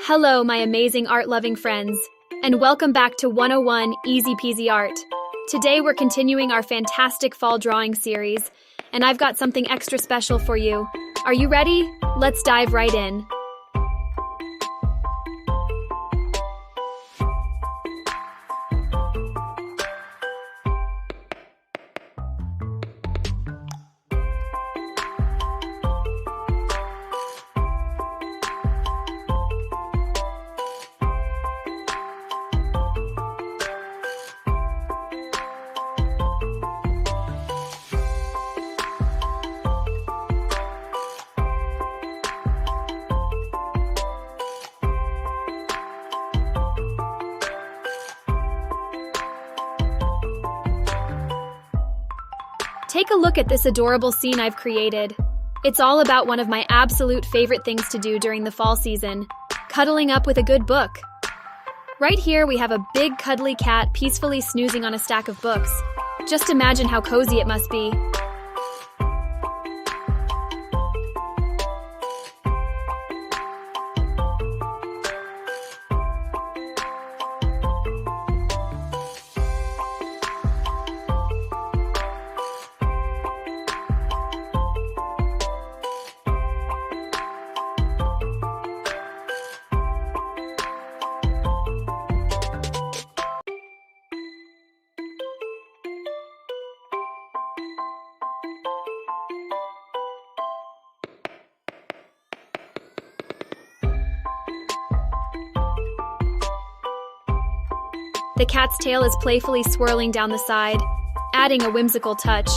Hello, my amazing art-loving friends, and welcome back to 101 Easy Peasy Art. Today we're continuing our fantastic fall drawing series, and I've got something extra special for you. Are you ready? Let's dive right in. Take a look at this adorable scene I've created. It's all about one of my absolute favorite things to do during the fall season, cuddling up with a good book. Right here we have a big cuddly cat peacefully snoozing on a stack of books. Just imagine how cozy it must be. The cat's tail is playfully swirling down the side, adding a whimsical touch.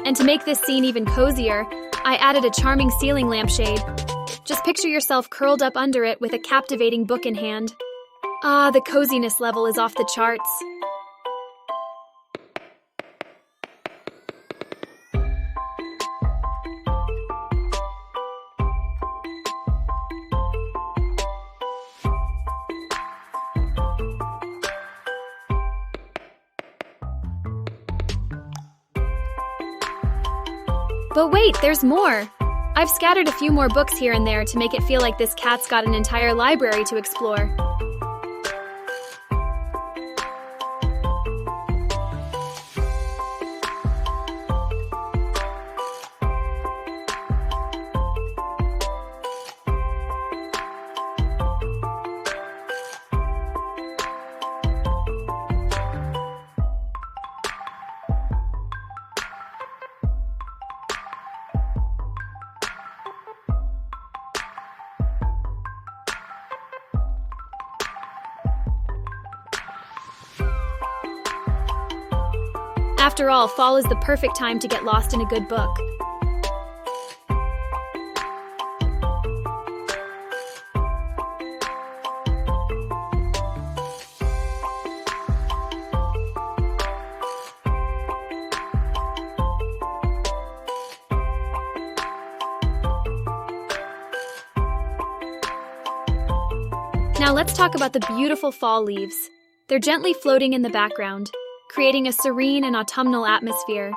And to make this scene even cozier, I added a charming ceiling lampshade. Just picture yourself curled up under it with a captivating book in hand. Ah, the coziness level is off the charts. But wait, there's more! I've scattered a few more books here and there to make it feel like this cat's got an entire library to explore. After all, fall is the perfect time to get lost in a good book. Now let's talk about the beautiful fall leaves. They're gently floating in the background, creating a serene and autumnal atmosphere.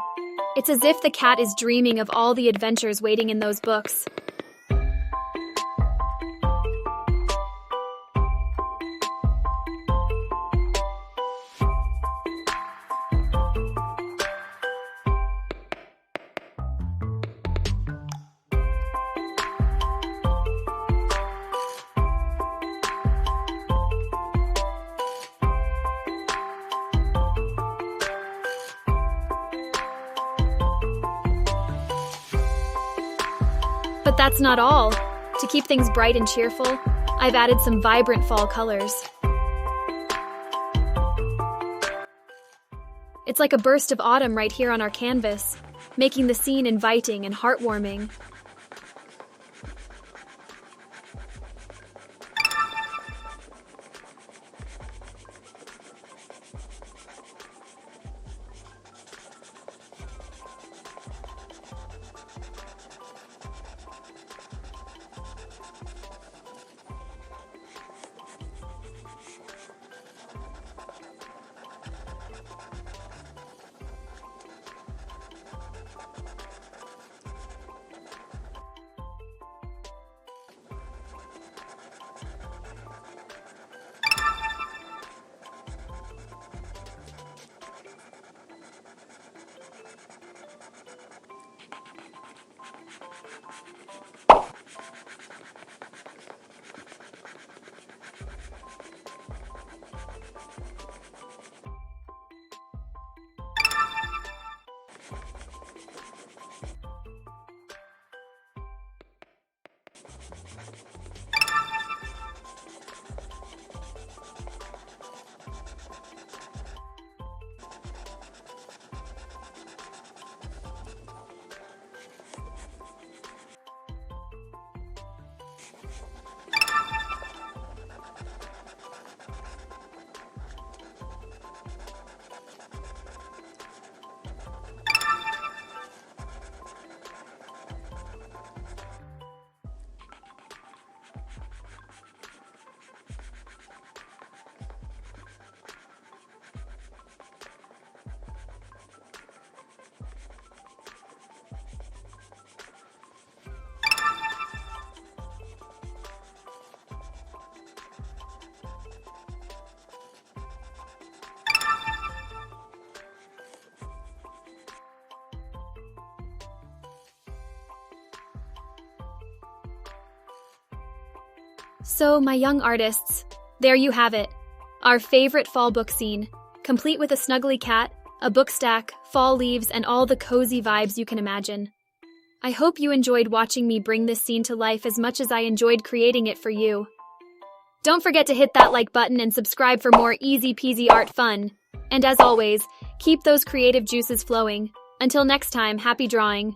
It's as if the cat is dreaming of all the adventures waiting in those books. But that's not all. To keep things bright and cheerful, I've added some vibrant fall colors. It's like a burst of autumn right here on our canvas, making the scene inviting and heartwarming. So, my young artists, there you have it. Our favorite fall book scene, complete with a snuggly cat, a book stack, fall leaves, and all the cozy vibes you can imagine. I hope you enjoyed watching me bring this scene to life as much as I enjoyed creating it for you. Don't forget to hit that like button and subscribe for more easy peasy art fun. And as always, keep those creative juices flowing. Until next time, happy drawing!